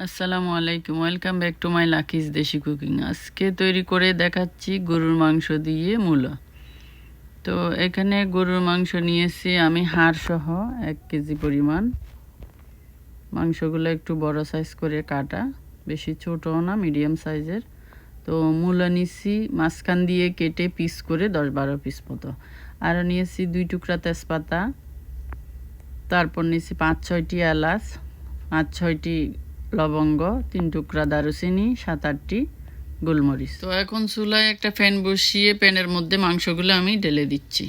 আসসালামু আলাইকুম, welcome back to my Lucky's দেশি কুকিং। আজকে তৈরি করে দেখাচ্ছি গরুর মাংস দিয়ে মূলা। তো এখানে গরুর মাংস নিয়েছি আমি হাড় সহ 1 কেজি পরিমাণ। মাংসগুলো একটু বড় সাইজ করে কাটা, বেশি ছোটও না, মিডিয়াম সাইজের। তো মূলা নিয়েছি মাঝখান দিয়ে কেটে পিস করে 10-12 পিস মতো। আর নিয়েছি 2 টুকরা তেজপাতা, তারপর নিয়েছি 5-6টি এলাচ, 5-6টি লবঙ্গ, 3 টুকরা দারুচিনি, 7-8টি গোলমরিচ। তো এখন চুলায় একটা প্যান বসিয়ে প্যানের মধ্যে মাংসগুলো আমি ঢেলে দিচ্ছি।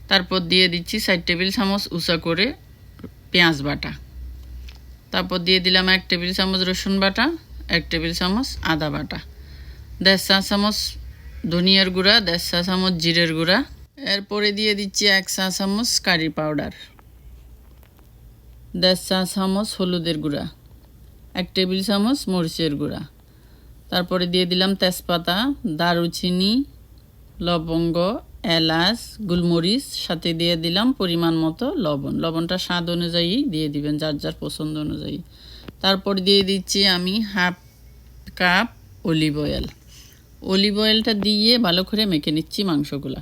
তারপর দিয়ে দিচ্ছি 4 টেবিল চামচ উঁচা করে পেঁয়াজ বাটা। তারপর দিয়ে দিলাম 1 টেবিল চামচ রসুন বাটা, 1 টেবিল চামচ আদা বাটা, 1.5 চা চামচ ধনিয়ার গুঁড়া, 1.5 চা চামচ জিরের গুঁড়া। এরপরে দিয়ে দিচ্ছি 1 চা চামচ কারি পাউডার, 1.5 চা চামচ হলুদের গুঁড়া, 1 টেবিল চামচ মরিচের গুঁড়া। তারপরে দিয়ে দিলাম তেজপাতা, দারুচিনি, লবঙ্গ, এলাচ, গোলমরিচ, সাথে দিয়ে দিলাম পরিমাণ মতো লবণ। লবণটা স্বাদ অনুযায়ী দিয়ে দিবেন, যার যার পছন্দ অনুযায়ী। তারপর দিয়ে দিচ্ছি আমি 1/2 কাপ অলিভ অয়েল। অলিভ অয়েলটা দিয়ে ভালো করে মেখে নিচ্ছি মাংসগুলা।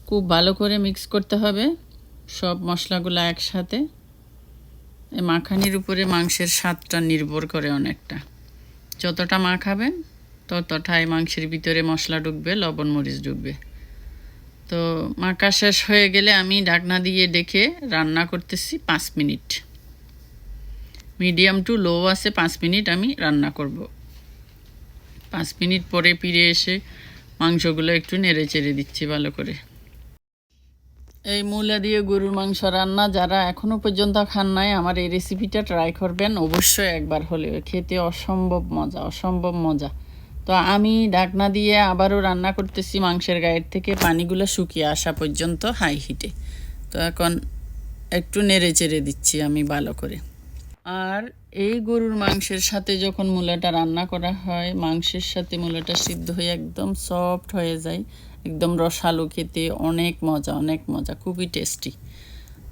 খুব ভালো করে মিক্স করতে হবে সব মশলাগুলো একসাথে। এই মাখানির উপরে মাংসের স্বাদটা নির্ভর করে অনেকটা। যতটা মাখাবেন ততটাই মাংসের ভিতরে মশলা ঢুকবে, লবণ মরিচ ঢুকবে। তো মাখা শেষ হয়ে গেলে আমি ঢাকনা দিয়ে ডেকে রান্না করতেছি 5 মিনিট। মিডিয়াম টু লো আছে 5 মিনিট আমি রান্না করব। 5 মিনিট পরে ফিরে এসে মাংসগুলো একটু নেড়ে চেড়ে দিচ্ছি ভালো করে। এই মূলা দিয়ে গরুর মাংস রান্না যারা এখনও পর্যন্ত খান নাই, আমার এই রেসিপিটা ট্রাই করবেন অবশ্যই একবার হলেও। খেতে অসম্ভব মজা, অসম্ভব মজা। তো আমি ঢাকনা দিয়ে আবারও রান্না করতেছি মাংসের গায়ের থেকে পানিগুলো শুকিয়ে আসা পর্যন্ত হাই হিটে। তো এখন একটু নেড়ে চেড়ে দিচ্ছি আমি ভালো করে। আর এই গরুর মাংসের সাথে যখন মূলাটা রান্না করা হয়, মাংসের সাথে মূলাটা সিদ্ধ হয়ে একদম সফট হয়ে যায়, একদম রসালো, খেতে অনেক মজা, অনেক মজা, খুবই টেস্টি।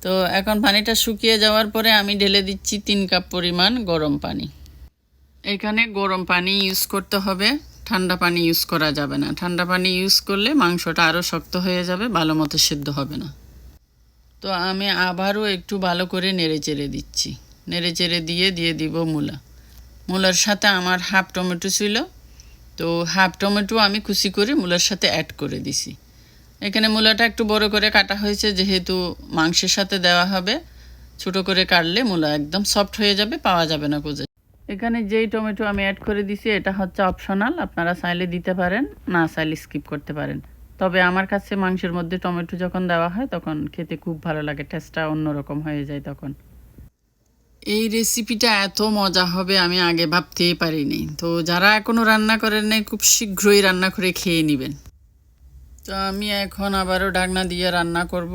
তো এখন পানিটা শুকিয়ে যাওয়ার পরে আমি ঢেলে দিচ্ছি 3 কাপ পরিমাণ গরম পানি। এখানে গরম পানি ইউজ করতে হবে, ঠান্ডা পানি ইউজ করা যাবে না। ঠান্ডা পানি ইউজ করলে মাংসটা আরও শক্ত হয়ে যাবে, ভালো মতো সিদ্ধ হবে না। তো আমি আবারও একটু ভালো করে নেড়ে চেড়ে দিচ্ছি। নেড়ে চেড়ে দিয়ে দিব মূলা। মূলার সাথে আমার 1/2 টমেটো ছিল, তো 1/2 টমেটো আমি কুচি করে মূলার সাথে অ্যাড করে দিছি। এখানে মূলাটা একটু বড় করে কাটা হয়েছে, যেহেতু মাংসের সাথে দেওয়া হবে। ছোট করে কাটলে মূলা একদম সফট হয়ে যাবে, পাওয়া যাবে না কোজে। এখানে যেই টমেটো আমি অ্যাড করে দিছি এটা হচ্ছে অপশনাল, আপনারা চাইলে দিতে পারেন, না চাইলে স্কিপ করতে পারেন। তবে আমার কাছে মাংসের মধ্যে টমেটো যখন দেওয়া হয় তখন খেতে খুব ভালো লাগে, টেস্টটা অন্যরকম হয়ে যায় তখন। এই রেসিপিটা এত মজা হবে আমি আগে ভাবতেই পারিনি। তো যারা এখনও রান্না করেন নাই, খুব শীঘ্রই রান্না করে খেয়ে নেবেন। তো আমি এখন আবারও ঢাকনা দিয়ে রান্না করব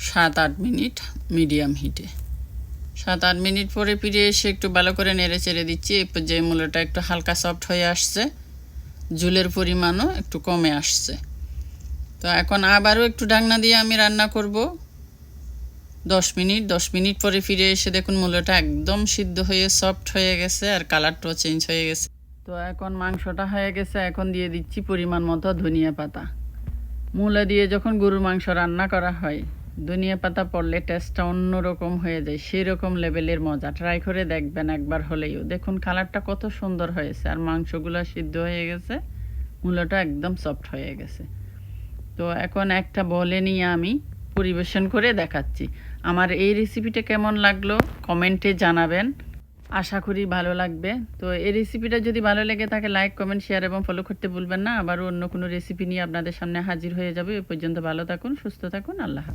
7-8 মিনিট মিডিয়াম হিটে। 7-8 মিনিট পরে ফিরে এসে একটু ভালো করে নেড়ে চেড়ে দিচ্ছি। এই পর্যায়ে মূলাটা একটু হালকা সফট হয়ে আসছে, ঝোলের পরিমাণও একটু কমে আসছে। তো এখন আবারও একটু ঢাকনা দিয়ে আমি রান্না করব 10 মিনিট। 10 মিনিট পরে ফিরে এসে দেখুন মূলাটা একদম সিদ্ধ হয়ে সফট হয়ে গেছে, আর কালারটাও চেঞ্জ হয়ে গেছে। তো এখন মাংসটা হয়ে গেছে, এখন দিয়ে দিচ্ছি পরিমাণ মতো ধনিয়া পাতা। মূলা দিয়ে যখন গরুর মাংস রান্না করা হয়, ধনিয়া পাতা পড়লে টেস্টটা অন্যরকম হয়ে যায়, সেই রকম লেভেলের মজা। ট্রাই করে দেখবেন একবার হলেও। দেখুন কালারটা কত সুন্দর হয়েছে, আর মাংসগুলো সিদ্ধ হয়ে গেছে, মূলাটা একদম সফট হয়ে গেছে। তো এখন একটা বলে নিয়ে আমি পরিবেশন করে দেখাচ্ছি। আমার এই রেসিপিটা কেমন লাগলো কমেন্টে জানাবেন, আশা করি ভালো লাগবে। তো এই রেসিপিটা যদি ভালো লেগে থাকে লাইক, কমেন্ট, শেয়ার এবং ফলো করতে ভুলবেন না। আবারও অন্য কোনো রেসিপি নিয়ে আপনাদের সামনে হাজির হয়ে যাবে। এ পর্যন্ত ভালো থাকুন, সুস্থ থাকুন, আল্লাহ হাফেজ।